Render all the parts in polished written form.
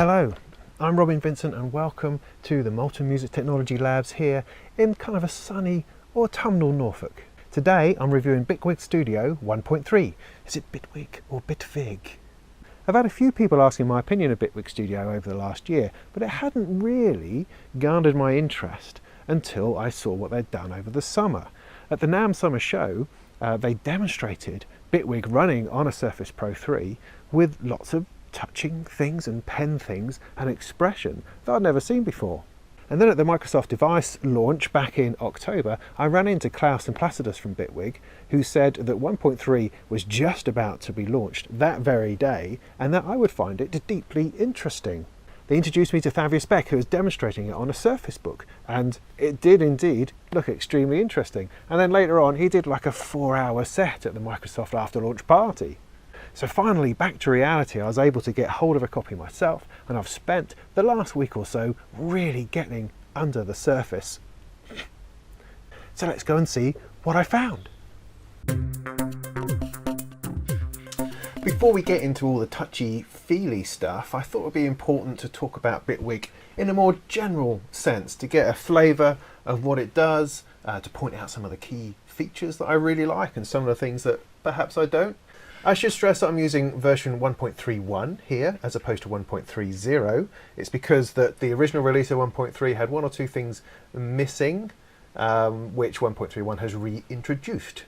Hello, I'm Robin Vincent and welcome to the Multi-Music Technology Labs here in kind of a sunny autumnal Norfolk. Today I'm reviewing Bitwig Studio 1.3. Is it Bitwig or Bitwig? I've had a few people asking my opinion of Bitwig Studio over the last year, but it hadn't really garnered my interest until I saw what they'd done over the summer. At the NAMM Summer Show, they demonstrated Bitwig running on a Surface Pro 3 with lots of touching things and pen things and expression that I'd never seen before. And then at the Microsoft device launch back in October, I ran into Klaus and Placidus from Bitwig, who said that 1.3 was just about to be launched that very day and that I would find it deeply interesting. They introduced me to Thavius Beck, who was demonstrating it on a Surface Book, and it did indeed look extremely interesting. And then later on he did like a 4-hour set at the Microsoft after launch party. So finally, back to reality, I was able to get hold of a copy myself, and I've spent the last week or so really getting under the surface. So let's go and see what I found. Before we get into all the touchy-feely stuff, I thought it would be important to talk about Bitwig in a more general sense, to get a flavour of what it does, to point out some of the key features that I really like and some of the things that perhaps I don't. I should stress that I'm using version 1.31 here as opposed to 1.30. It's because that the original release of 1.3 had one or two things missing, which 1.31 has reintroduced.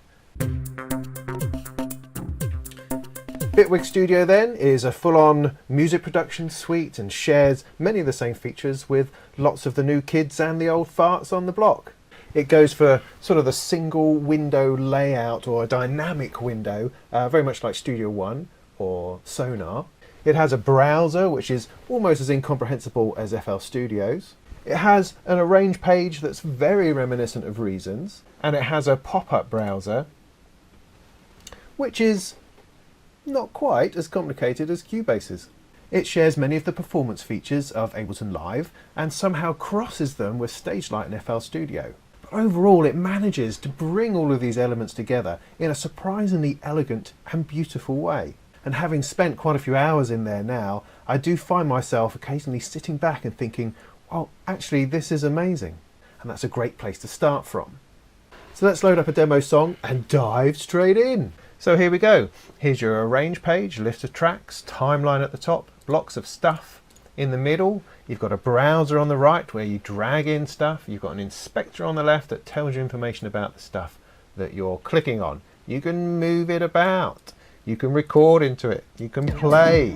Bitwig Studio then is a full-on music production suite and shares many of the same features with lots of the new kids and the old farts on the block. It goes for sort of the single window layout or a dynamic window, very much like Studio One or Sonar. It has a browser which is almost as incomprehensible as FL Studio's. It has an arrange page that's very reminiscent of Reasons, and it has a pop-up browser which is not quite as complicated as Cubase's. It shares many of the performance features of Ableton Live and somehow crosses them with StageLight and FL Studio. Overall, it manages to bring all of these elements together in a surprisingly elegant and beautiful way. And having spent quite a few hours in there now, I do find myself occasionally sitting back and thinking, well, actually this is amazing. And that's a great place to start from. So let's load up a demo song and dive straight in. So here we go. Here's your arrange page, list of tracks, timeline at the top, blocks of stuff in the middle. You've got a browser on the right where you drag in stuff. You've got an inspector on the left that tells you information about the stuff that you're clicking on. You can move it about. You can record into it. You can play.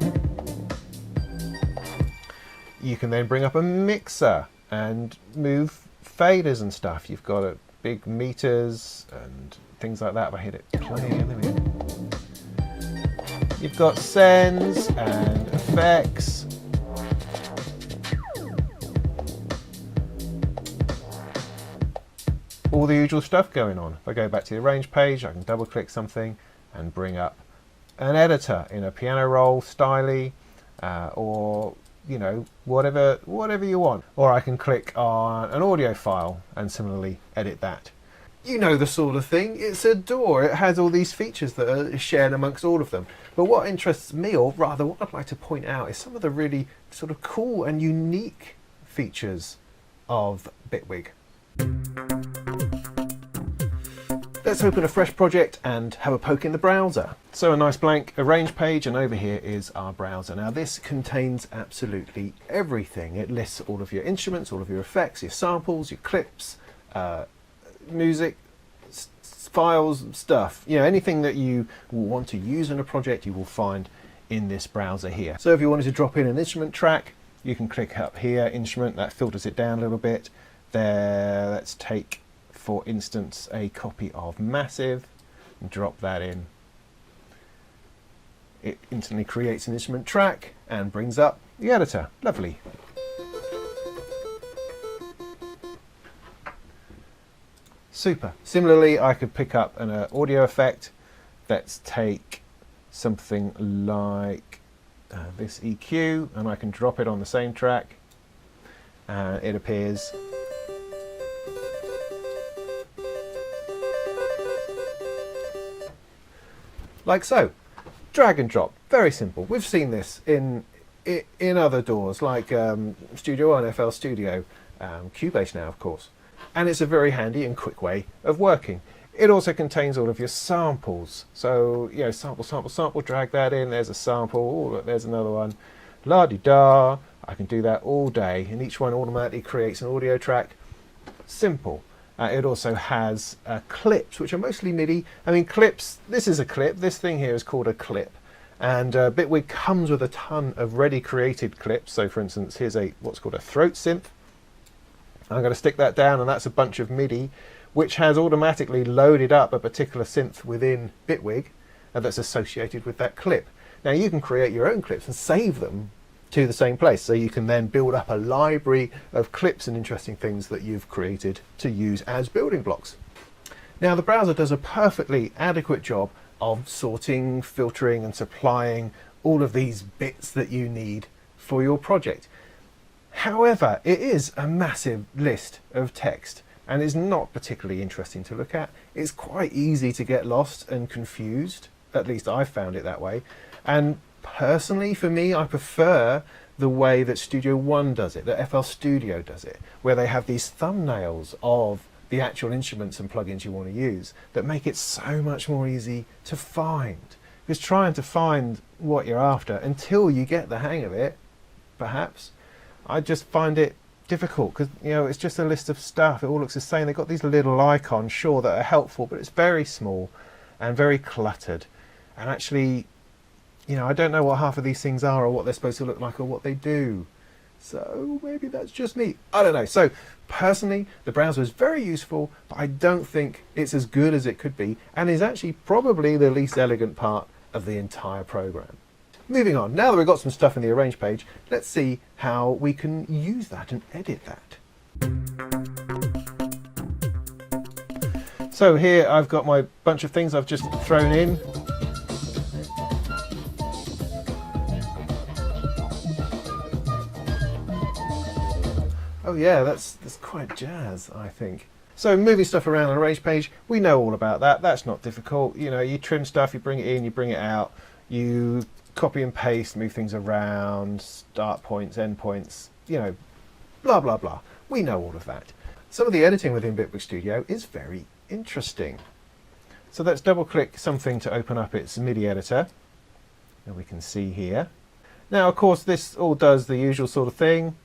You can then bring up a mixer and move faders and stuff. You've got big meters and things like that. If I hit it, play in a minute. You've got sends and effects. All the usual stuff going on. If I go back to the arrange page, I can double click something and bring up an editor in a piano roll style, or you know, whatever you want. Or I can click on an audio file and similarly edit that. You know the sort of thing. It's a DAW. It has all these features that are shared amongst all of them. But what interests me, or rather what I'd like to point out, is some of the really sort of cool and unique features of Bitwig. Let's open a fresh project and have a poke in the browser. So a nice blank arrange page, and over here is our browser. Now this contains absolutely everything. It lists all of your instruments, all of your effects, your samples, your clips, music, files, stuff. You know, anything that you will want to use in a project you will find in this browser here. So if you wanted to drop in an instrument track, you can click up here, instrument, that filters it down a little bit. There, let's take, for instance, a copy of Massive and drop that in. It instantly creates an instrument track and brings up the editor. Lovely. Super. Similarly, I could pick up an audio effect. Let's take something like this EQ, and I can drop it on the same track and it appears. Like so. Drag and drop. Very simple. We've seen this in in other DAWs like Studio One, FL Studio, Cubase now of course. And it's a very handy and quick way of working. It also contains all of your samples. So, you know, sample, sample, sample, drag that in, there's a sample, oh, look, there's another one. La-di-da, I can do that all day, and each one automatically creates an audio track. Simple. It also has clips, which are mostly MIDI. I mean, clips, this is a clip, this thing here is called a clip. And Bitwig comes with a ton of ready created clips. So for instance, here's what's called a throat synth. I'm going to stick that down, and that's a bunch of MIDI, which has automatically loaded up a particular synth within Bitwig that's associated with that clip. Now you can create your own clips and save them to the same place, so you can then build up a library of clips and interesting things that you've created to use as building blocks. Now the browser does a perfectly adequate job of sorting, filtering and supplying all of these bits that you need for your project. However, it is a massive list of text and is not particularly interesting to look at. It's quite easy to get lost and confused, at least I found it that way. And personally, for me, I prefer the way that Studio One does it, that FL Studio does it, where they have these thumbnails of the actual instruments and plugins you want to use that make it so much more easy to find. Because trying to find what you're after until you get the hang of it, perhaps, I just find it difficult, because you know, it's just a list of stuff. It all looks the same. They've got these little icons, sure, that are helpful, but it's very small and very cluttered. And actually, you know, I don't know what half of these things are or what they're supposed to look like or what they do. So maybe that's just me. I don't know. So personally, the browser is very useful, but I don't think it's as good as it could be, and is actually probably the least elegant part of the entire program. Moving on, now that we've got some stuff in the arrange page, let's see how we can use that and edit that. So here I've got my bunch of things I've just thrown in. Oh yeah, that's quite jazz, I think. So moving stuff around on an arrange page, we know all about that. That's not difficult. You know, you trim stuff, you bring it in, you bring it out, you copy and paste, move things around, start points, end points, you know, blah, blah, blah. We know all of that. Some of the editing within Bitwig Studio is very interesting. So let's double click something to open up its MIDI editor. And we can see here. Now, of course, this all does the usual sort of thing,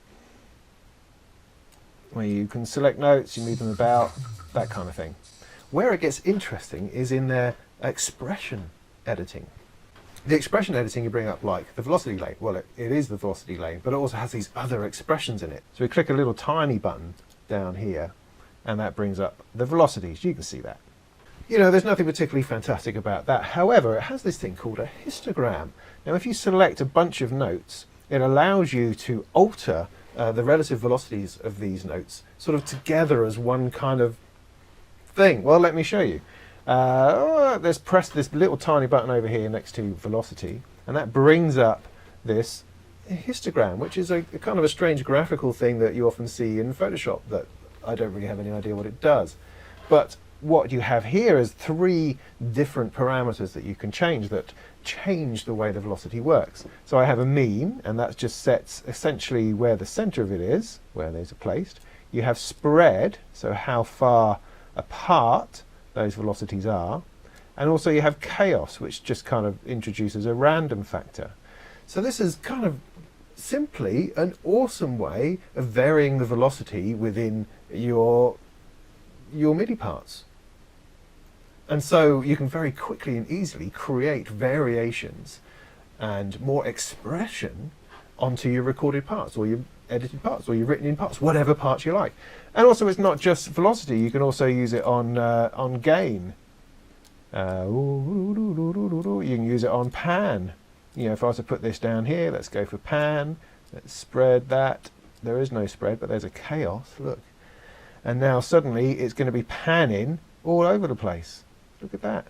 where you can select notes, you move them about, that kind of thing. Where it gets interesting is in their expression editing. The expression editing you bring up, like the velocity lane, well, it is the velocity lane, but it also has these other expressions in it. So we click a little tiny button down here, and that brings up the velocities. You can see that. You know, there's nothing particularly fantastic about that. However, it has this thing called a histogram. Now, if you select a bunch of notes, it allows you to alter the relative velocities of these notes sort of together as one kind of thing. Well, let me show you. Let's press this little tiny button over here next to velocity, and that brings up this histogram, which is a kind of a strange graphical thing that you often see in Photoshop that I don't really have any idea what it does. But what you have here is 3 different parameters that you can change that change the way the velocity works. So I have a mean, and that just sets essentially where the center of it is, where those are placed. You have spread, so how far apart those velocities are. And also you have chaos, which just kind of introduces a random factor. So this is kind of simply an awesome way of varying the velocity within your MIDI parts. And so you can very quickly and easily create variations and more expression onto your recorded parts or your edited parts or your written in parts, whatever parts you like. And also it's not just velocity, you can also use it on gain. You can use it on pan. You know, if I was to put this down here, let's go for pan, let's spread that. There is no spread, but there's a chaos, look. And now suddenly it's going to be panning all over the place. Look at that.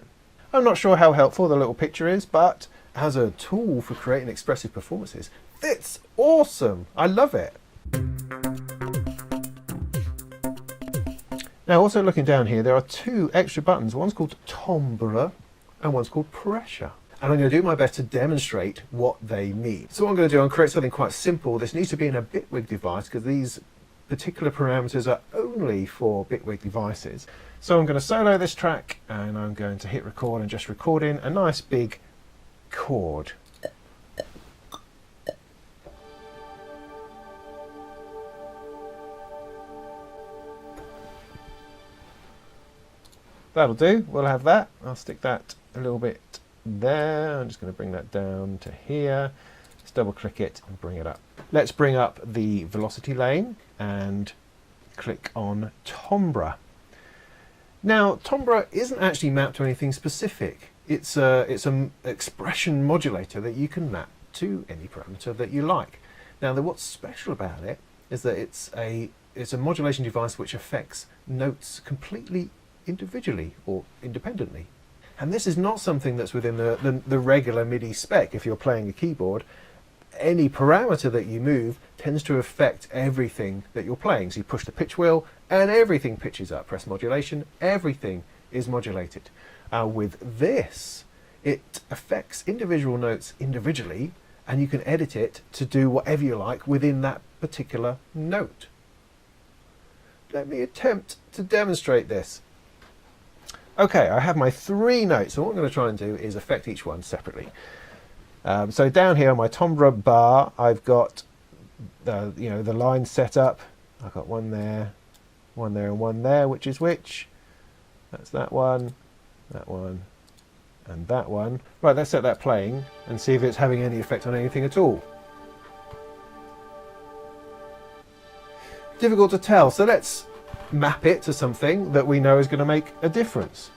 I'm not sure how helpful the little picture is, but as a tool for creating expressive performances, it's awesome. I love it. Now, also looking down here, there are 2 extra buttons. One's called timbre and one's called pressure. and I'm going to do my best to demonstrate what they mean. So what I'm going to do, I'm create something quite simple. This needs to be in a Bitwig device because these particular parameters are only for Bitwig devices. So I'm going to solo this track and I'm going to hit record and just record in a nice big chord. That'll do, we'll have that. I'll stick that a little bit there. I'm just going to bring that down to here. Let's double click it and bring it up. Let's bring up the velocity lane and click on timbre. Now, timbre isn't actually mapped to anything specific. It's an expression modulator that you can map to any parameter that you like. Now, what's special about it is that it's a modulation device which affects notes completely individually or independently. And this is not something that's within the regular MIDI spec. If you're playing a keyboard, any parameter that you move tends to affect everything that you're playing. So you push the pitch wheel and everything pitches up. Press modulation, everything is modulated. With this, it affects individual notes individually, and you can edit it to do whatever you like within that particular note. Let me attempt to demonstrate this. Okay, I have my 3 notes, so what I'm going to try and do is affect each one separately. So down here on my timbre bar, I've got the line set up. I've got one there, and one there. Which is which? That's that one, and that one. Right, let's set that playing and see if it's having any effect on anything at all. Difficult to tell, so let's map it to something that we know is going to make a difference.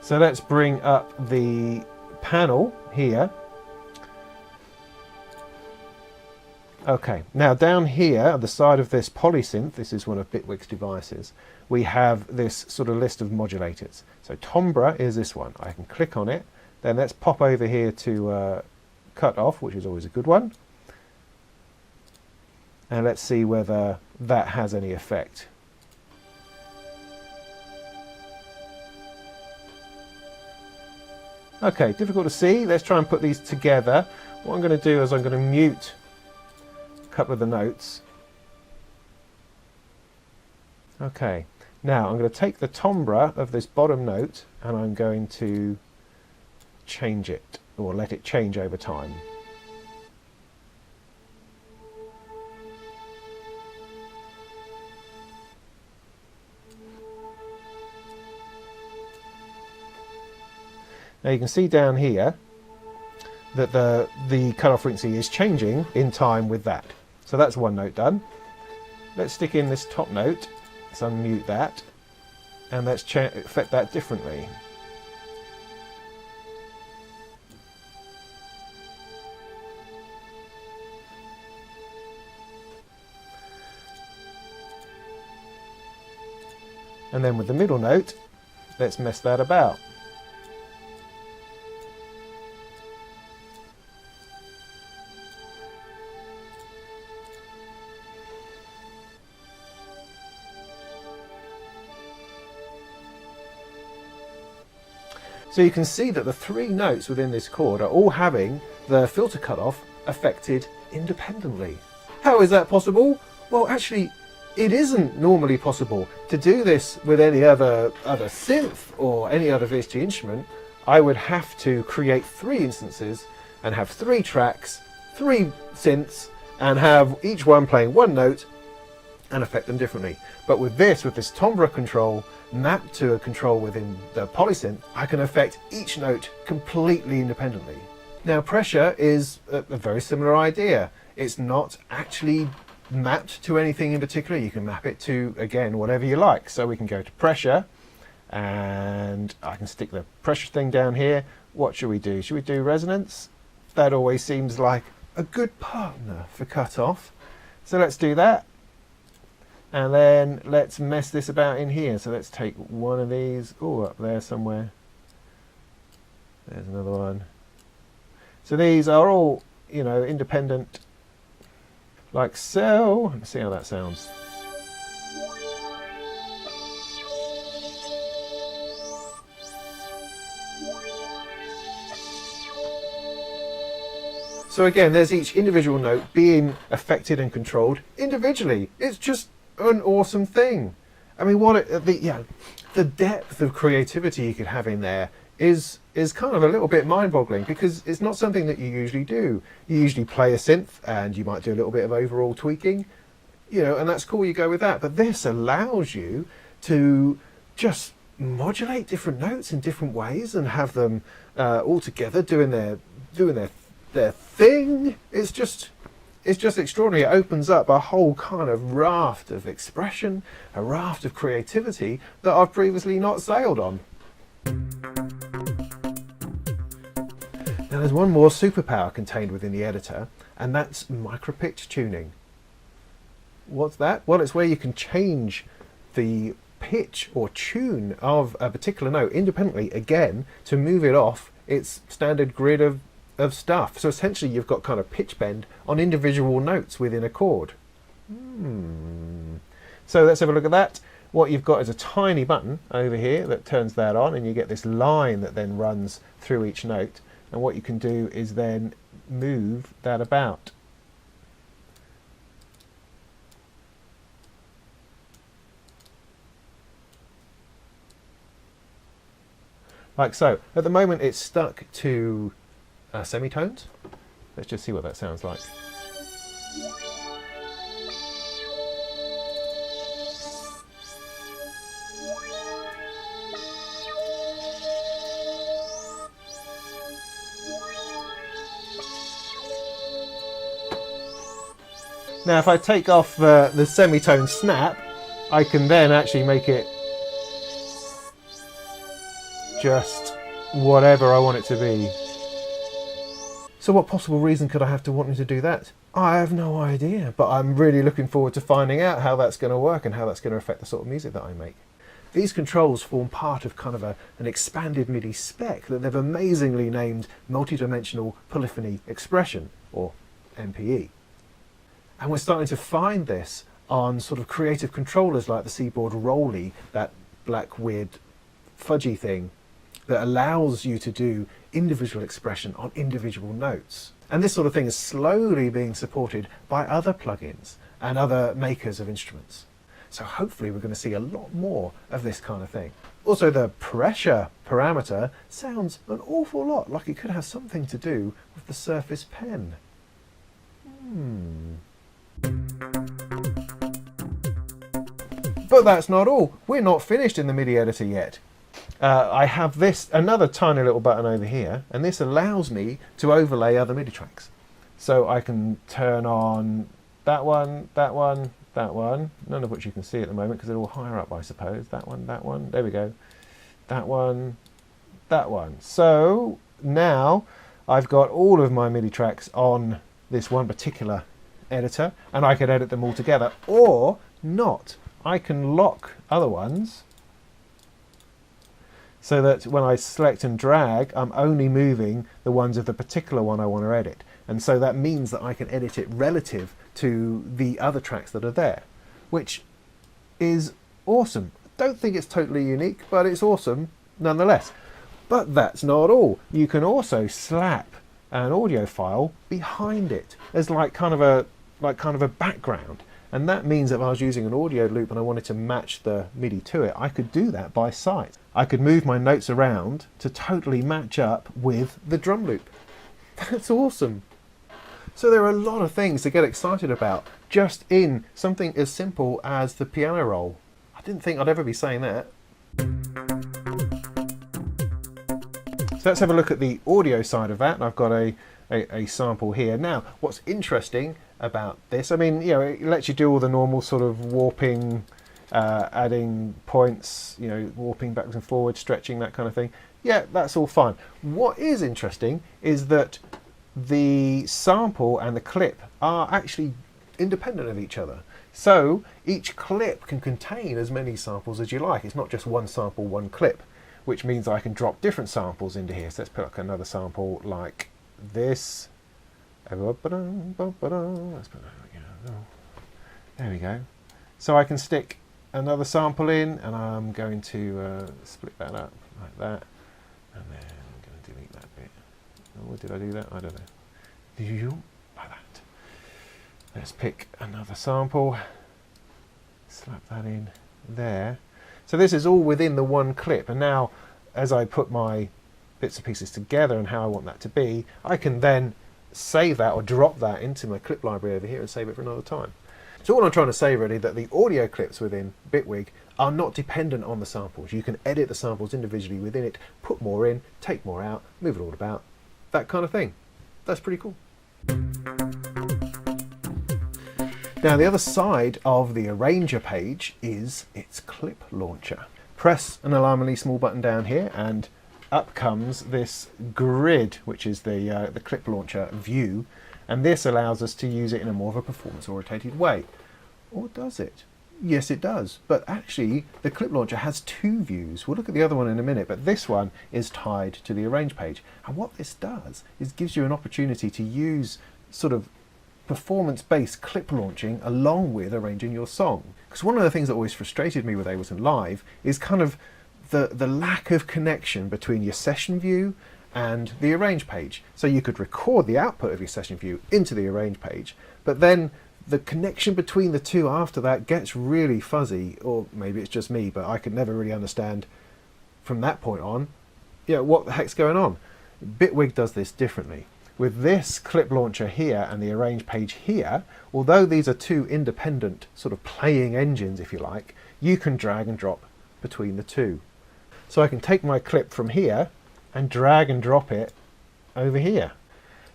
So let's bring up the panel here. Okay, now down here at the side of this polysynth, this is one of Bitwig's devices, we have this sort of list of modulators. So timbre is this one. I can click on it, then let's pop over here to cut off, which is always a good one. And let's see whether that has any effect. Okay, difficult to see. Let's try and put these together. What I'm going to do is I'm going to mute a couple of the notes. Okay, now I'm going to take the timbre of this bottom note and I'm going to change it, or let it change over time. Now you can see down here that the cutoff frequency is changing in time with that. So that's one note done. Let's stick in this top note, let's unmute that, and let's affect that differently. And then with the middle note, let's mess that about. So you can see that the 3 notes within this chord are all having the filter cutoff affected independently. How is that possible? Well, actually, it isn't normally possible. To do this with any other synth or any other VST instrument, I would have to create 3 instances and have 3 tracks, 3 synths, and have each one playing 1 note and affect them differently. But with this timbre control mapped to a control within the polysynth, I can affect each note completely independently. Now pressure is a very similar idea. It's not actually mapped to anything in particular. You can map it to, again, whatever you like. So we can go to pressure and I can stick the pressure thing down here. What should we do? Should we do resonance? That always seems like a good partner for cutoff. So let's do that. And then let's mess this about in here. So let's take one of these, up there somewhere. There's another one. So these are all, independent, like so. Let's see how that sounds. So again, there's each individual note being affected and controlled individually. It's just an awesome thing. I mean, the depth of creativity you could have in there is kind of a little bit mind-boggling, because it's not something that you usually do. You usually play a synth and you might do a little bit of overall tweaking, you know, and that's cool, you go with that. But this allows you to just modulate different notes in different ways and have them all together doing their thing. It's just extraordinary. It opens up a whole kind of raft of expression, a raft of creativity that I've previously not sailed on. Now there's one more superpower contained within the editor, and that's micro-pitch tuning. What's that? Well, it's where you can change the pitch or tune of a particular note independently, again, to move it off its standard grid of stuff. So essentially you've got kind of pitch bend on individual notes within a chord. So let's have a look at that. What you've got is a tiny button over here that turns that on, and you get this line that then runs through each note. And what you can do is then move that about. Like so. At the moment it's stuck to semitones. Let's just see what that sounds like. Now if I take off the semitone snap, I can then actually make it just whatever I want it to be. So what possible reason could I have to want me to do that? I have no idea, but I'm really looking forward to finding out how that's going to work and how that's going to affect the sort of music that I make. These controls form part of kind of an expanded MIDI spec that they've amazingly named Multidimensional Polyphony Expression, or MPE. And we're starting to find this on sort of creative controllers like the Seaboard Rolly, that black weird fudgy thing that allows you to do individual expression on individual notes. And this sort of thing is slowly being supported by other plugins and other makers of instruments. So hopefully we're going to see a lot more of this kind of thing. Also, the pressure parameter sounds an awful lot like it could have something to do with the Surface Pen. But that's not all. We're not finished in the MIDI editor yet. I have another tiny little button over here, and this allows me to overlay other MIDI tracks. So I can turn on that one, that one, that one, none of which you can see at the moment because they're all higher up, I suppose. That one, there we go. That one, that one. So now I've got all of my MIDI tracks on this one particular editor, and I can edit them all together, or not. I can lock other ones so that when I select and drag, I'm only moving the ones of the particular one I want to edit. And so that means that I can edit it relative to the other tracks that are there, which is awesome. Don't think it's totally unique, but it's awesome nonetheless. But that's not all. You can also slap an audio file behind it as like kind of a background. And that means that if I was using an audio loop and I wanted to match the MIDI to it, I could do that by sight. I could move my notes around to totally match up with the drum loop. That's awesome. So there are a lot of things to get excited about just in something as simple as the piano roll. I didn't think I'd ever be saying that. So let's have a look at the audio side of that. And I've got a sample here. Now, what's interesting about this, I mean, you know, it lets you do all the normal sort of warping, adding points, you know, warping backwards and forwards, stretching, that kind of thing. Yeah, that's all fine. What is interesting is that the sample and the clip are actually independent of each other. So each clip can contain as many samples as you like. It's not just one sample, one clip, which means I can drop different samples into here. So let's put like another sample like this. Let's put there we go. So I can stick another sample in, and I'm going to split that up like that, and then I'm going to delete that bit. Oh, did I do that? I don't know. like that. Let's pick another sample, slap that in there. So this is all within the one clip, and now as I put my bits and pieces together and how I want that to be, I can then save that or drop that into my clip library over here and save it for another time. So all I'm trying to say really, that the audio clips within Bitwig are not dependent on the samples. You can edit the samples individually within it, put more in, take more out, move it all about, that kind of thing. That's pretty cool. Now the other side of the arranger page is its clip launcher. Press an alarmingly small button down here and up comes this grid, which is the clip launcher view, and this allows us to use it in a more of a performance orientated way. Or does it? Yes, it does, but actually the clip launcher has two views. We'll look at the other one in a minute, but this one is tied to the arrange page, and what this does is gives you an opportunity to use sort of performance-based clip launching along with arranging your song. Because one of the things that always frustrated me with Ableton Live is kind of the lack of connection between your session view and the arrange page. So you could record the output of your session view into the arrange page, but then the connection between the two after that gets really fuzzy, or maybe it's just me, but I could never really understand from that point on, what the heck's going on. Bitwig does this differently. With this clip launcher here and the arrange page here, although these are two independent sort of playing engines, if you like, you can drag and drop between the two. So I can take my clip from here and drag and drop it over here.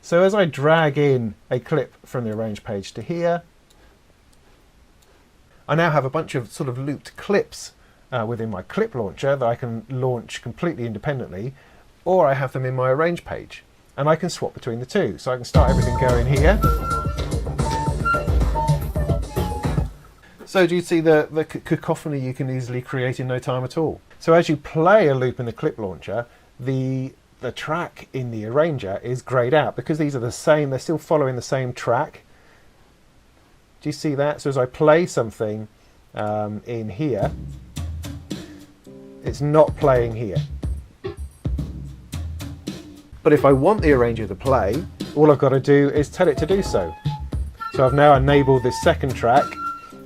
So as I drag in a clip from the arrange page to here, I now have a bunch of sort of looped clips within my clip launcher that I can launch completely independently, or I have them in my arrange page. And I can swap between the two. So I can start everything going here. So do you see the cacophony you can easily create in no time at all? So as you play a loop in the clip launcher, the track in the arranger is grayed out because these are the same, they're still following the same track. Do you see that? So as I play something in here, it's not playing here. But if I want the arranger to play, all I've got to do is tell it to do so. So I've now enabled this second track,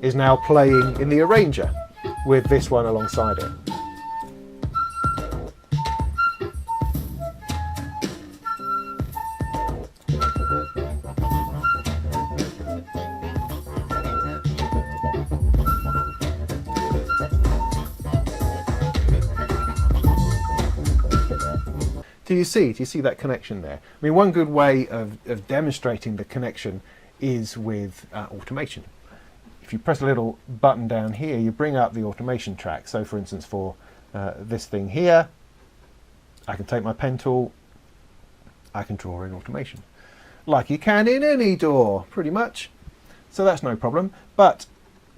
is now playing in the arranger with this one alongside it. Do you see that connection there? I mean, one good way of demonstrating the connection is with automation. If you press a little button down here, you bring up the automation track. So for instance, for this thing here, I can take my pen tool, I can draw in automation. Like you can in any DAW, pretty much. So that's no problem. But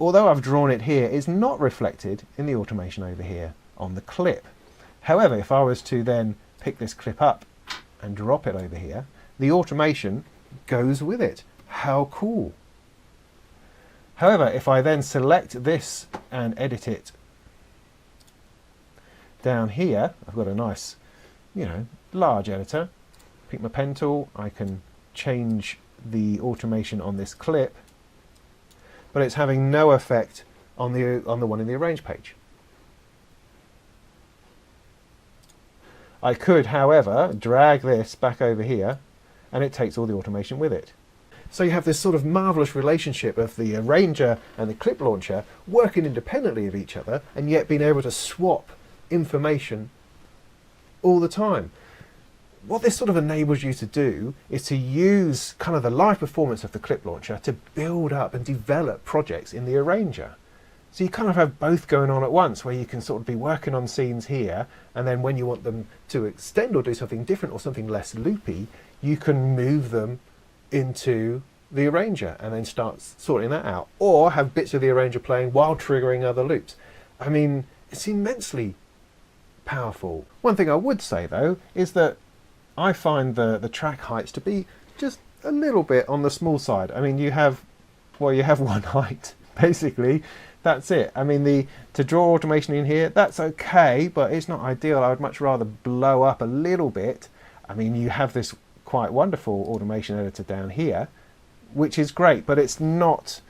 although I've drawn it here, it's not reflected in the automation over here on the clip. However, if I was to then pick this clip up and drop it over here, the automation goes with it. How cool. However, if I then select this and edit it down here, I've got a nice, large editor. Pick my pen tool, I can change the automation on this clip, but it's having no effect on the one in the arrange page. I could, however, drag this back over here and it takes all the automation with it. So you have this sort of marvellous relationship of the arranger and the clip launcher working independently of each other and yet being able to swap information all the time. What this sort of enables you to do is to use kind of the live performance of the clip launcher to build up and develop projects in the arranger. So you kind of have both going on at once, where you can sort of be working on scenes here, and then when you want them to extend or do something different or something less loopy, you can move them into the arranger and then start sorting that out, or have bits of the arranger playing while triggering other loops. I mean, it's immensely powerful. One thing I would say though is that I find the track heights to be just a little bit on the small side. I mean, you have one height basically. That's it. I mean, to draw automation in here, that's okay, but it's not ideal. I would much rather blow up a little bit. I mean, you have this quite wonderful automation editor down here, which is great, but it's not,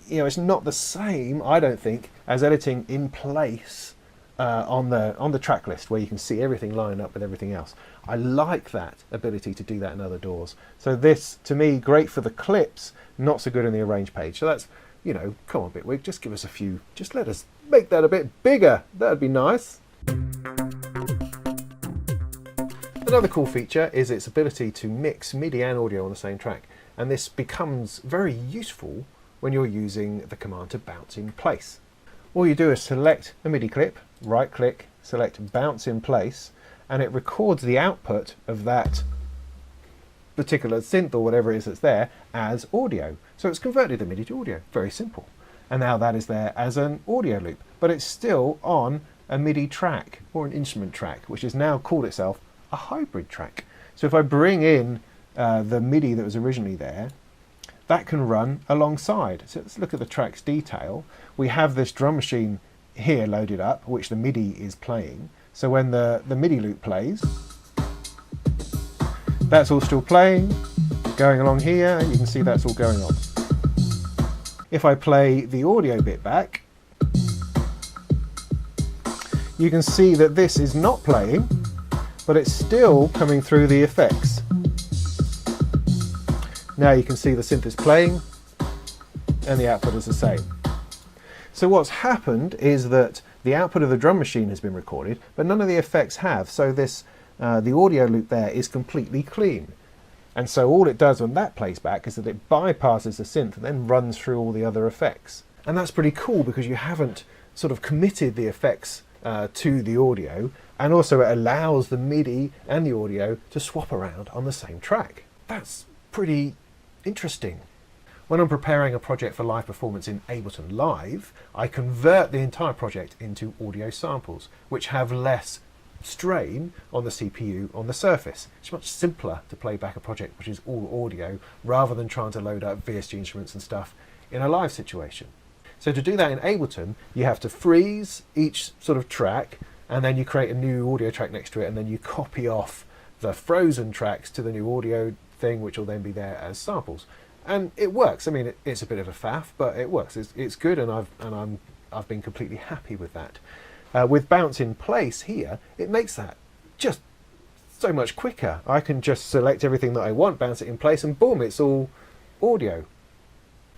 it's not the same, I don't think, as editing in place on the track list, where you can see everything line up with everything else. I like that ability to do that in other DAWs. So this, to me, great for the clips, not so good in the arrange page. So that's, come on Bitwig, just give us a few, just let us make that a bit bigger. That'd be nice. Another cool feature is its ability to mix MIDI and audio on the same track, and this becomes very useful when you're using the command to bounce in place. All you do is select a MIDI clip, right click, select bounce in place, and it records the output of that particular synth or whatever it is that's there as audio. So it's converted the MIDI to audio, very simple. And now that is there as an audio loop, but it's still on a MIDI track or an instrument track, which has now called itself a hybrid track. So if I bring in the MIDI that was originally there, that can run alongside. So let's look at the track's detail. We have this drum machine here loaded up, which the MIDI is playing. So when the MIDI loop plays, that's all still playing, going along here, and you can see that's all going on. If I play the audio bit back, you can see that this is not playing, but it's still coming through the effects. Now you can see the synth is playing and the output is the same. So what's happened is that the output of the drum machine has been recorded, but none of the effects have. So this the audio loop there is completely clean. And so all it does when that plays back is that it bypasses the synth and then runs through all the other effects. And that's pretty cool because you haven't sort of committed the effects to the audio, and also it allows the MIDI and the audio to swap around on the same track. That's pretty interesting. When I'm preparing a project for live performance in Ableton Live, I convert the entire project into audio samples, which have less strain on the CPU on the surface. It's much simpler to play back a project which is all audio, rather than trying to load up VST instruments and stuff in a live situation. So to do that in Ableton, you have to freeze each sort of track, and then you create a new audio track next to it, and then you copy off the frozen tracks to the new audio thing, which will then be there as samples. And it works. I mean, it's a bit of a faff, but it works. It's good, and I've been completely happy with that. With bounce in place here, it makes that just so much quicker. I can just select everything that I want, bounce it in place, and boom, it's all audio.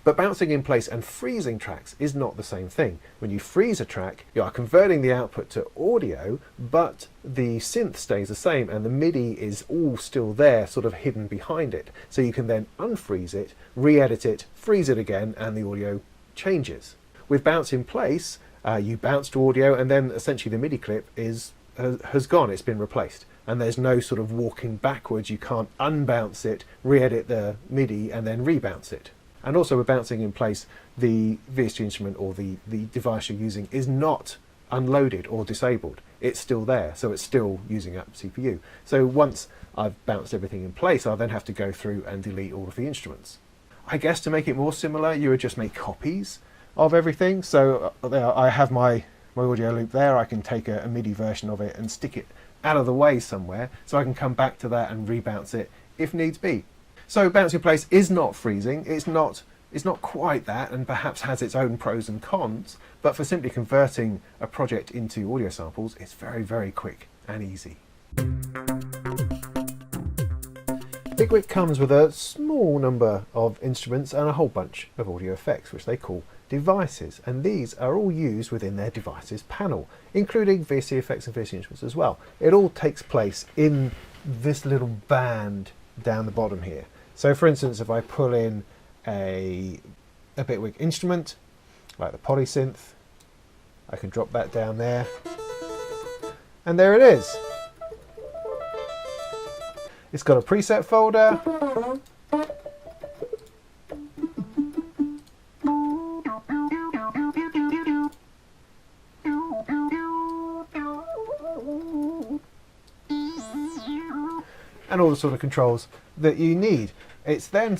But bouncing in place and freezing tracks is not the same thing. When you freeze a track, you are converting the output to audio, but the synth stays the same, and the MIDI is all still there, sort of hidden behind it. So you can then unfreeze it, re-edit it, freeze it again, and the audio changes. With bounce in place, you bounce to audio, and then essentially the MIDI clip has gone, it's been replaced. And there's no sort of walking backwards. You can't unbounce it, re-edit the MIDI, and then rebounce it. And also with bouncing in place, the VST instrument or the device you're using is not unloaded or disabled. It's still there, so it's still using up CPU. So once I've bounced everything in place, I'll then have to go through and delete all of the instruments. I guess to make it more similar, you would just make copies of everything. So I have my audio loop there. I can take a MIDI version of it and stick it out of the way somewhere, so I can come back to that and rebounce it if needs be. So bounce in place is not freezing. It's not quite that, and perhaps has its own pros and cons, but for simply converting a project into audio samples, it's very, very quick and easy. Bitwig comes with a small number of instruments and a whole bunch of audio effects, which they call devices, and these are all used within their devices panel, including VST effects and VST instruments as well. It all takes place in this little band down the bottom here. So for instance, if I pull in a Bitwig instrument, like the Polysynth, I can drop that down there, and there it is. It's got a preset folder, and all the sort of controls that you need. It's then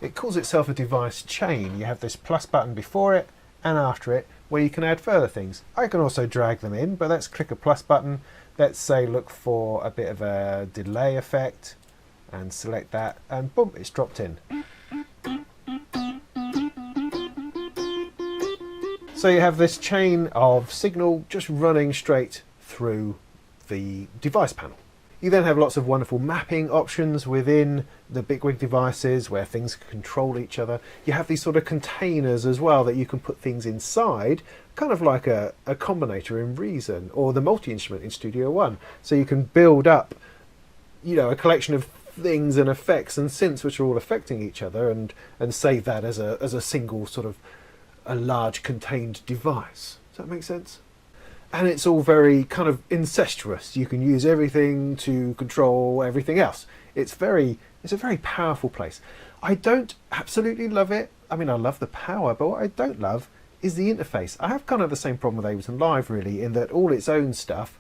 it calls itself a device chain. You have this plus button before it and after it, where you can add further things. I can also drag them in, but let's click a plus button. Let's say look for a bit of a delay effect. and select that, and boom, it's dropped in. So you have this chain of signal just running straight through the device panel. You then have lots of wonderful mapping options within the Bitwig devices where things control each other. You have these sort of containers as well that you can put things inside, kind of like a combinator in Reason or the multi-instrument in Studio One. So you can build up, you know, a collection of things and effects and synths which are all affecting each other, and save that as a single sort of a large contained device. Does that make sense? And it's all very kind of incestuous. You can use everything to control everything else. It's a very powerful place. I don't absolutely love it. I mean, I love the power, but what I don't love is the interface. I have kind of the same problem with Ableton Live, really, in that all its own stuff,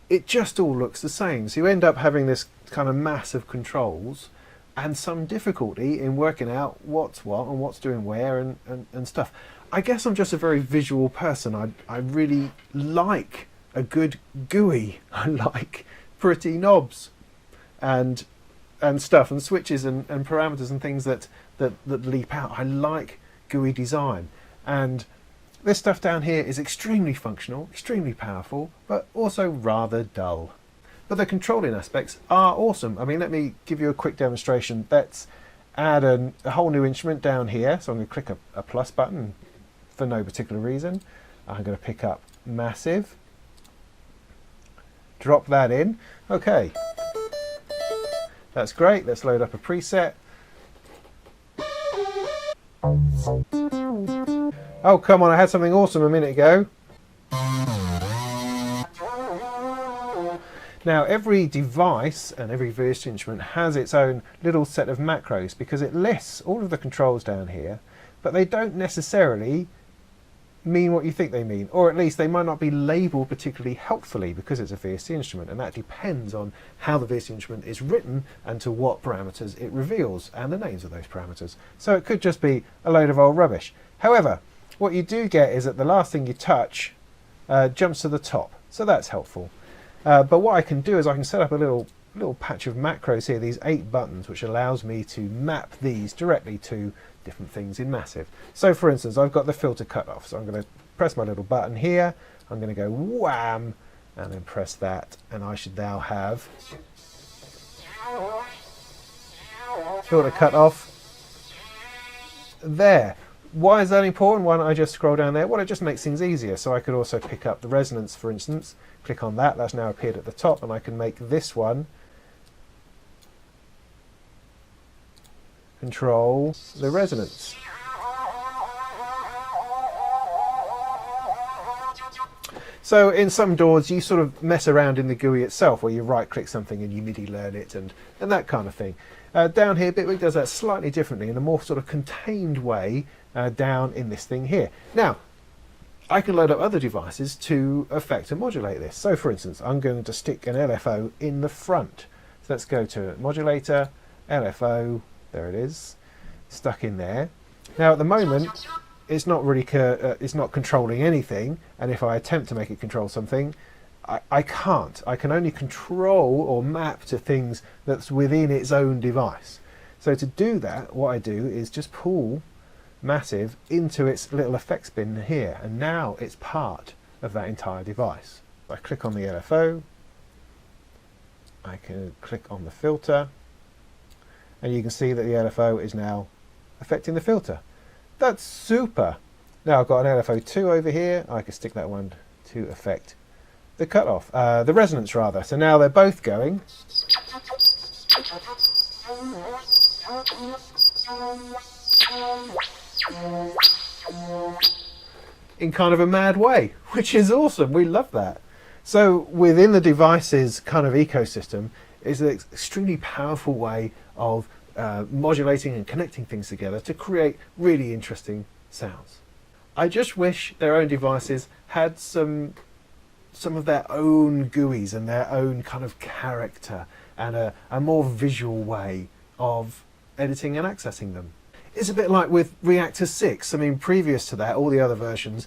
it just all looks the same. So you end up having this kind of mass of controls and some difficulty in working out what's what and what's doing where and stuff. I guess I'm just a very visual person. I really like a good GUI. I like pretty knobs and stuff and switches and parameters and things that leap out. I like GUI design, and this stuff down here is extremely functional, extremely powerful, but also rather dull. But the controlling aspects are awesome. I mean, let me give you a quick demonstration. Let's add a whole new instrument down here. So I'm going to click a plus button for no particular reason. I'm going to pick up Massive, drop that in. Okay, that's great. Let's load up a preset. Oh, come on, I had something awesome a minute ago. Now, every device and every VST instrument has its own little set of macros because it lists all of the controls down here, but they don't necessarily mean what you think they mean, or at least they might not be labelled particularly helpfully because it's a VST instrument, and that depends on how the VST instrument is written and to what parameters it reveals and the names of those parameters. So it could just be a load of old rubbish. However, what you do get is that the last thing you touch jumps to the top, so that's helpful. But what I can do is I can set up a little patch of macros here, these 8 buttons, which allows me to map these directly to different things in Massive. So for instance, I've got the filter cutoff, so I'm going to press my little button here, I'm going to go wham, and then press that, and I should now have filter cutoff there. Why is that important? Why don't I just scroll down there? Well, it just makes things easier. So I could also pick up the resonance, for instance, click on that, that's now appeared at the top, and I can make this one control the resonance. So in some DAWs you sort of mess around in the GUI itself, where you right click something and you MIDI learn it and that kind of thing. Down here Bitwig does that slightly differently, in a more sort of contained way down in this thing here. Now I can load up other devices to affect and modulate this. So for instance, I'm going to stick an LFO in the front. So let's go to Modulator, LFO, there it is, stuck in there. Now at the moment it's not really it's not controlling anything, and if I attempt to make it control something, I can't. I can only control or map to things that's within its own device. So to do that, what I do is just pull Massive into its little effects bin here, and now it's part of that entire device. I click on the LFO, I can click on the filter, and you can see that the LFO is now affecting the filter. That's super. Now I've got an LFO 2 over here, I can stick that one to affect the cutoff, the resonance rather. So now they're both going. In kind of a mad way, which is awesome. We love that. So within the device's kind of ecosystem is an extremely powerful way of modulating and connecting things together to create really interesting sounds. I just wish their own devices had some of their own GUIs and their own kind of character and a more visual way of editing and accessing them. It's a bit like with Reactor 6. I mean, previous to that, all the other versions,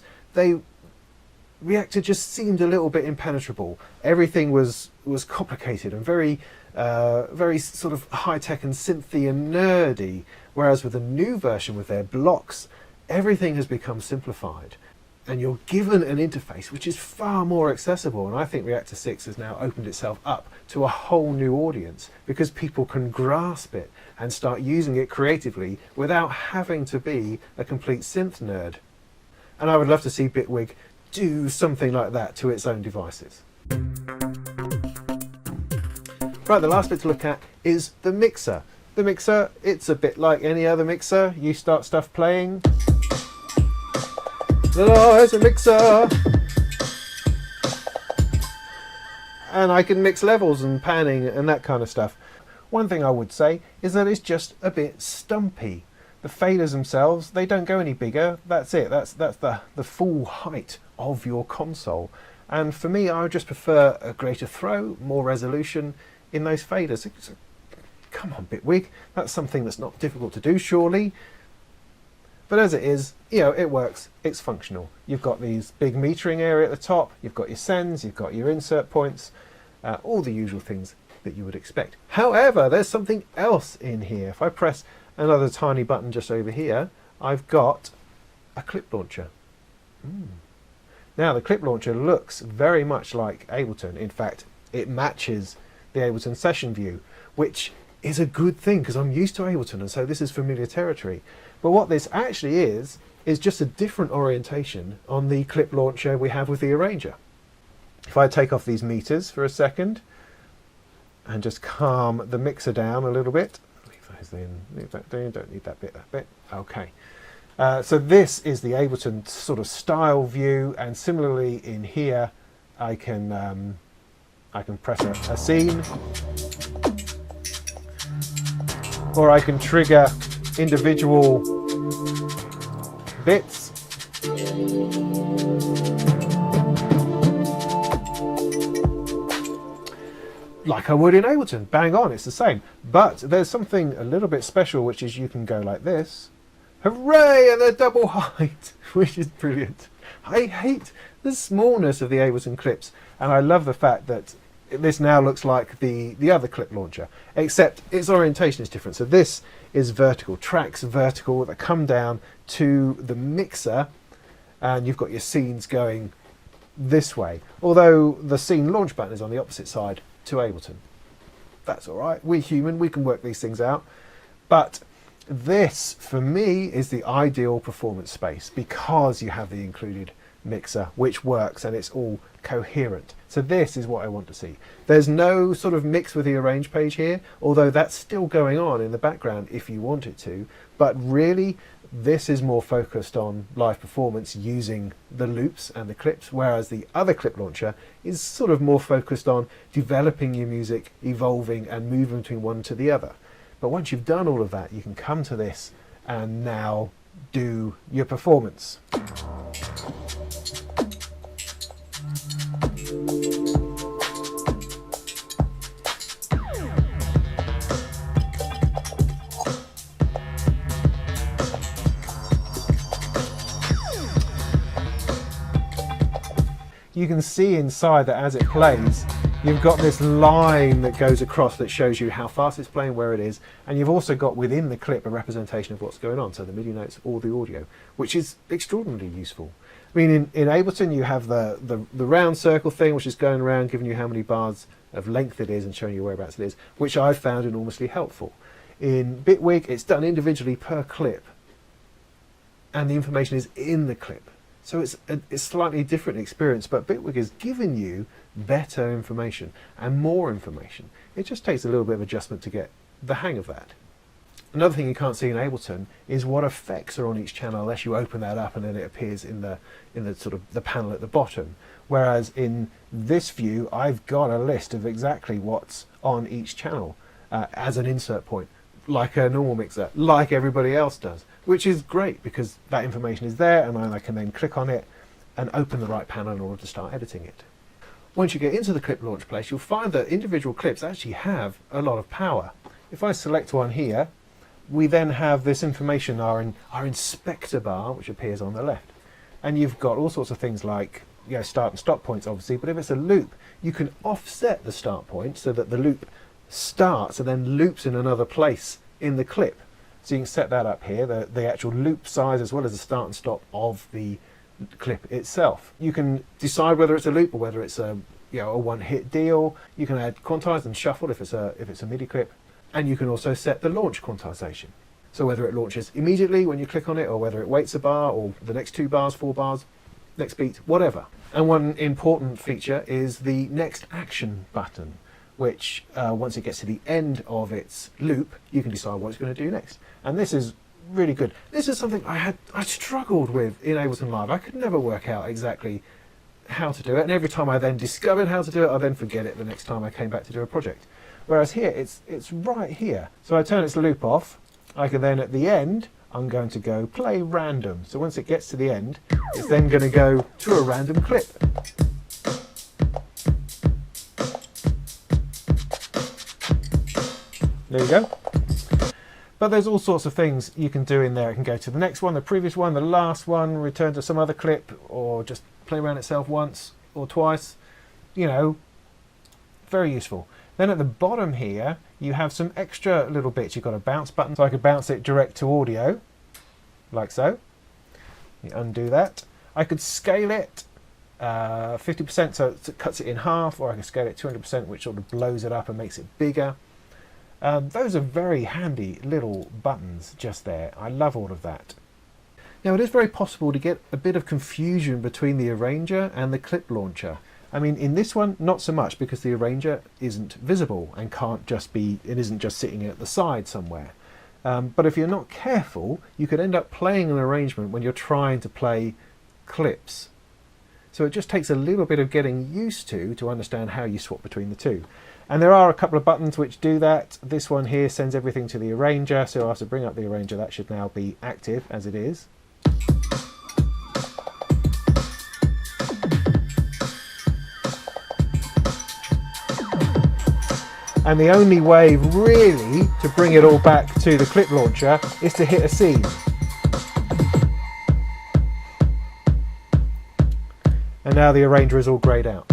Reactor just seemed a little bit impenetrable. Everything was complicated and very very sort of high-tech and synthy and nerdy, whereas with the new version with their blocks, everything has become simplified. And you're given an interface which is far more accessible, and I think Reactor 6 has now opened itself up to a whole new audience because people can grasp it and start using it creatively without having to be a complete synth nerd. And I would love to see Bitwig do something like that to its own devices. Right, the last bit to look at is the mixer. The mixer, it's a bit like any other mixer. You start stuff playing. Oh, it's a mixer! And I can mix levels and panning and that kind of stuff. One thing I would say is that it's just a bit stumpy. The faders themselves, they don't go any bigger. That's it. That's the full height of your console. And for me, I would just prefer a greater throw, more resolution in those faders. So, come on, Bitwig. That's something that's not difficult to do, surely. But as it is, you know, it works, it's functional. You've got these big metering area at the top, you've got your sends, you've got your insert points, all the usual things that you would expect. However, there's something else in here. If I press another tiny button just over here, I've got a clip launcher. Now the clip launcher looks very much like Ableton. In fact, it matches the Ableton session view, which is a good thing because I'm used to Ableton and so this is familiar territory. But what this actually is just a different orientation on the clip launcher we have with the arranger. If I take off these meters for a second and just calm the mixer down a little bit, leave those in, leave that down, don't need that bit, okay. So this is the Ableton sort of style view, and similarly in here I can press a scene, or I can trigger individual bits. Like I would in Ableton, bang on, it's the same. But there's something a little bit special, which is you can go like this. Hooray, and they're double height, which is brilliant. I hate the smallness of the Ableton clips, and I love the fact that this now looks like the other clip launcher, except its orientation is different. So this is vertical, tracks vertical that come down to the mixer, and you've got your scenes going this way. Although the scene launch button is on the opposite side to Ableton. That's all right, we're human, we can work these things out. But this, for me, is the ideal performance space because you have the included mixer, which works and it's all coherent. So this is what I want to see. There's no sort of mix with the arrange page here, although that's still going on in the background if you want it to. But really, this is more focused on live performance using the loops and the clips, whereas the other clip launcher is sort of more focused on developing your music, evolving and moving between one to the other. But once you've done all of that, you can come to this and now do your performance. You can see inside that as it plays, you've got this line that goes across that shows you how fast it's playing, where it is, and you've also got within the clip a representation of what's going on, so the MIDI notes or the audio, which is extraordinarily useful. I mean, in Ableton you have the round circle thing, which is going around giving you how many bars of length it is and showing you whereabouts it is, which I've found enormously helpful. In Bitwig, it's done individually per clip, and the information is in the clip. So it's a slightly different experience, but Bitwig has given you better information and more information. It just takes a little bit of adjustment to get the hang of that. Another thing you can't see in Ableton is what effects are on each channel unless you open that up and then it appears in the sort of the panel at the bottom. Whereas in this view, I've got a list of exactly what's on each channel as an insert point, like a normal mixer, like everybody else does, which is great because that information is there and I can then click on it and open the right panel in order to start editing it. Once you get into the clip launch place, you'll find that individual clips actually have a lot of power. If I select one here, we then have this information, our inspector bar, which appears on the left. And you've got all sorts of things like, start and stop points, obviously, but if it's a loop, you can offset the start point so that the loop starts and then loops in another place in the clip. So you can set that up here, the actual loop size as well as the start and stop of the clip itself. You can decide whether it's a loop or whether it's a one-hit deal. You can add quantize and shuffle if it's a MIDI clip, and you can also set the launch quantization. So whether it launches immediately when you click on it, or whether it waits a bar, or the next 2 bars, 4 bars, next beat, whatever. And one important feature is the next action button, which once it gets to the end of its loop, you can decide what it's going to do next. And this is really good. This is something I struggled with in Ableton Live. I could never work out exactly how to do it, and every time I then discovered how to do it, I then forget it the next time I came back to do a project. Whereas here, it's right here. So I turn its loop off. I can then, at the end, I'm going to go play random. So once it gets to the end, it's then going to go to a random clip. There you go. But there's all sorts of things you can do in there. It can go to the next one, the previous one, the last one, return to some other clip, or just play around itself once or twice. You know, very useful. Then at the bottom here, you have some extra little bits. You've got a bounce button, so I could bounce it direct to audio, like so. You undo that. I could scale it 50%, so it cuts it in half, or I can scale it 200%, which sort of blows it up and makes it bigger. Those are very handy little buttons just there. I love all of that. Now, it is very possible to get a bit of confusion between the arranger and the clip launcher. I mean, in this one, not so much, because the arranger isn't visible and it isn't just sitting at the side somewhere. But if you're not careful, you could end up playing an arrangement when you're trying to play clips. So it just takes a little bit of getting used to understand how you swap between the two. And there are a couple of buttons which do that. This one here sends everything to the arranger, so after bring up the arranger, that should now be active as it is. And the only way really to bring it all back to the clip launcher is to hit a scene. And now the arranger is all greyed out.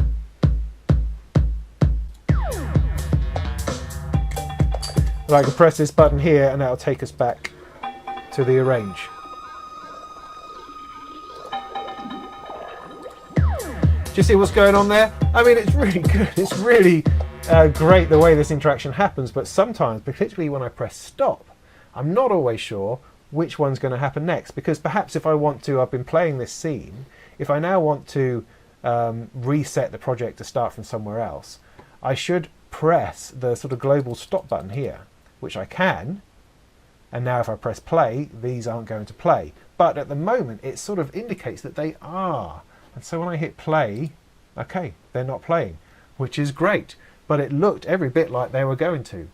So I can press this button here and that'll take us back to the arrange. Do you see what's going on there? I mean, it's really good. It's really great the way this interaction happens, but sometimes, particularly when I press stop, I'm not always sure which one's going to happen next, because perhaps if I want to, I've been playing this scene, if I now want to reset the project to start from somewhere else, I should press the sort of global stop button here, which I can, and now if I press play, these aren't going to play. But at the moment, it sort of indicates that they are. And so when I hit play, okay, they're not playing, which is great. But it looked every bit like they were going to.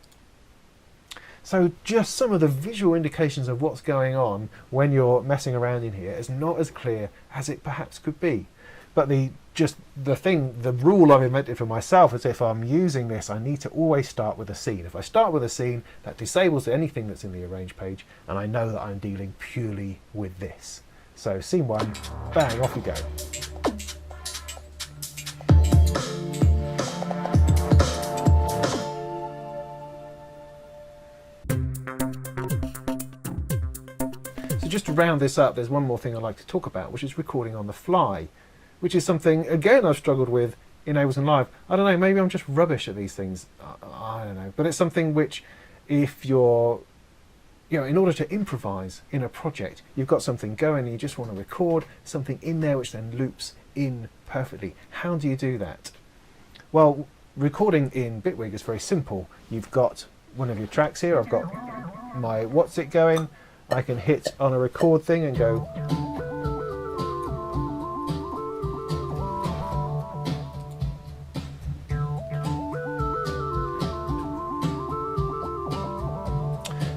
So just some of the visual indications of what's going on when you're messing around in here is not as clear as it perhaps could be. But the rule I've invented for myself is if I'm using this, I need to always start with a scene. If I start with a scene, that disables anything that's in the arrange page, and I know that I'm dealing purely with this. So scene 1, bang, off you go. So just to round this up, there's one more thing I'd like to talk about, which is recording on the fly, which is something, again, I've struggled with in Ableton Live. I don't know, maybe I'm just rubbish at these things. I don't know. But it's something which, if you're, in order to improvise in a project, you've got something going and you just want to record something in there which then loops in perfectly. How do you do that? Well, recording in Bitwig is very simple. You've got one of your tracks here. I've got my what's it going. I can hit on a record thing and go.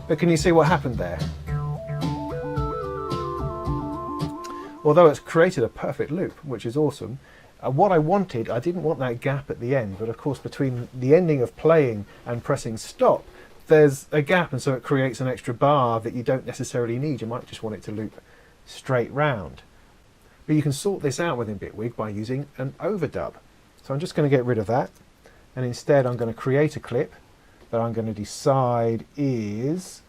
But can you see what happened there? Although it's created a perfect loop, which is awesome, what I wanted, I didn't want that gap at the end, but of course between the ending of playing and pressing stop, there's a gap, and so it creates an extra bar that you don't necessarily need. You might just want it to loop straight round. But you can sort this out within Bitwig by using an overdub. So I'm just going to get rid of that, and instead I'm going to create a clip that I'm going to decide is,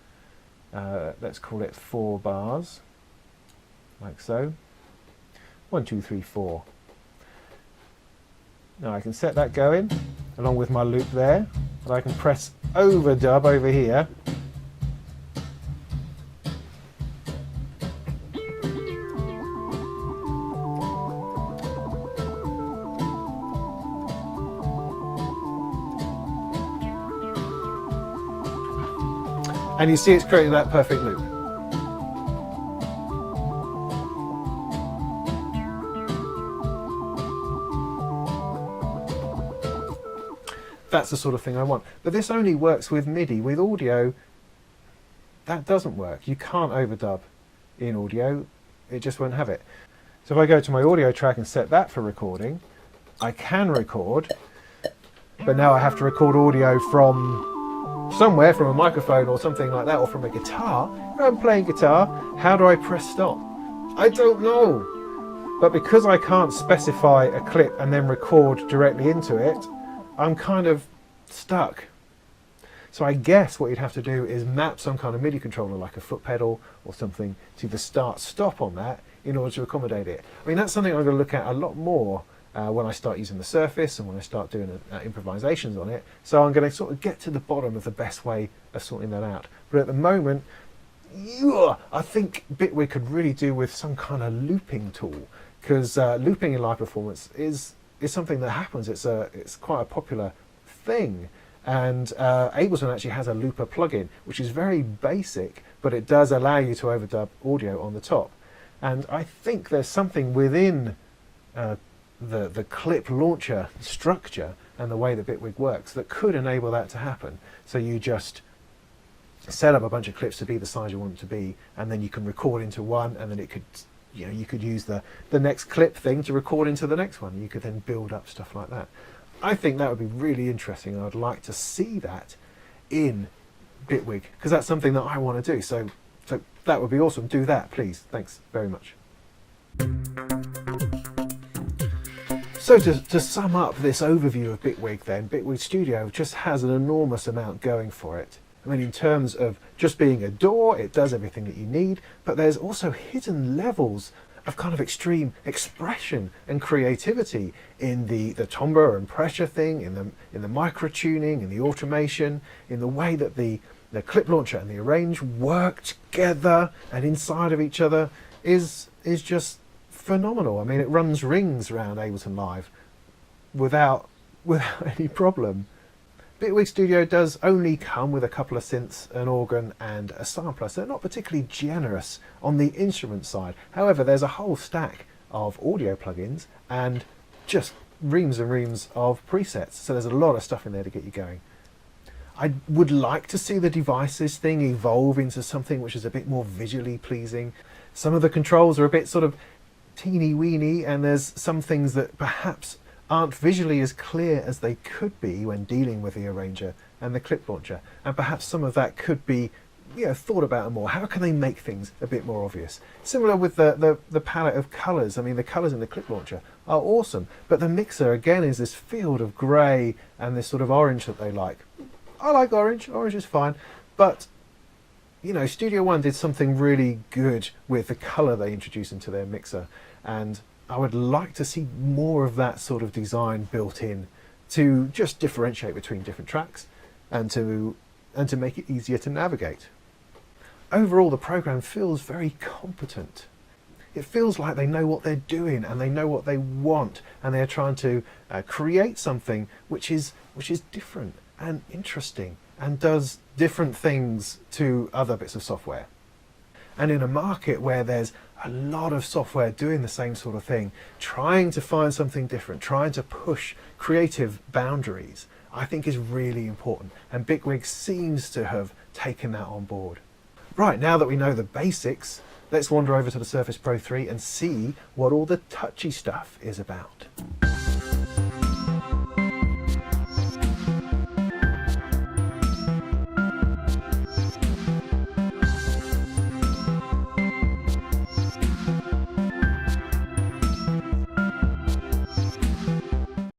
let's call it 4 bars, like so. 1, 2, 3, 4. Now I can set that going along with my loop there, but I can press overdub over here. And you see it's creating that perfect loop. That's the sort of thing I want. But this only works with MIDI. With audio, that doesn't work. You can't overdub in audio. It just won't have it. So if I go to my audio track and set that for recording, I can record, but now I have to record audio from somewhere, from a microphone or something like that, or from a guitar. If I'm playing guitar, how do I press stop? I don't know. But because I can't specify a clip and then record directly into it, I'm kind of stuck. So I guess what you'd have to do is map some kind of MIDI controller, like a foot pedal or something, to the start-stop on that in order to accommodate it. I mean, that's something I'm going to look at a lot more when I start using the Surface and when I start doing improvisations on it. So I'm going to sort of get to the bottom of the best way of sorting that out. But at the moment, I think Bitwig could really do with some kind of looping tool, because looping in live performance is something that happens. It's quite a popular thing. And Ableton actually has a looper plugin, which is very basic, but it does allow you to overdub audio on the top. And I think there's something within the clip launcher structure and the way that Bitwig works that could enable that to happen. So you just set up a bunch of clips to be the size you want them to be, and then you can record into one, and then it could, you could use the next clip thing to record into the next one. You could then build up stuff like that. I think that would be really interesting, and I'd like to see that in Bitwig, because that's something that I want to do. So that would be awesome. Do that, please. Thanks very much. So to sum up this overview of Bitwig then, Bitwig Studio just has an enormous amount going for it. I mean, in terms of just being a DAW, it does everything that you need, but there's also hidden levels of kind of extreme expression and creativity in the timbre and pressure thing, in the micro tuning, in the automation, in the way that the clip launcher and the arrange work together and inside of each other is just phenomenal. I mean, it runs rings around Ableton Live without any problem. Bitwig Studio does only come with a couple of synths, an organ and a sampler, so they're not particularly generous on the instrument side. However, there's a whole stack of audio plugins and just reams and reams of presets, so there's a lot of stuff in there to get you going. I would like to see the devices thing evolve into something which is a bit more visually pleasing. Some of the controls are a bit sort of teeny weeny, and there's some things that perhaps aren't visually as clear as they could be when dealing with the arranger and the clip launcher, and perhaps some of that could be thought about more. How can they make things a bit more obvious? Similar with the palette of colours. I mean, the colours in the clip launcher are awesome, but the mixer again is this field of grey and this sort of orange that they like. I like orange is fine, but Studio One did something really good with the colour they introduced into their mixer, and I would like to see more of that sort of design built in to just differentiate between different tracks and to make it easier to navigate. Overall, the program feels very competent. It feels like they know what they're doing and they know what they want, and they're trying to create something which is different and interesting and does different things to other bits of software. And in a market where there's a lot of software doing the same sort of thing, trying to find something different, trying to push creative boundaries, I think is really important. And Bitwig seems to have taken that on board. Right, now that we know the basics, let's wander over to the Surface Pro 3 and see what all the touchy stuff is about.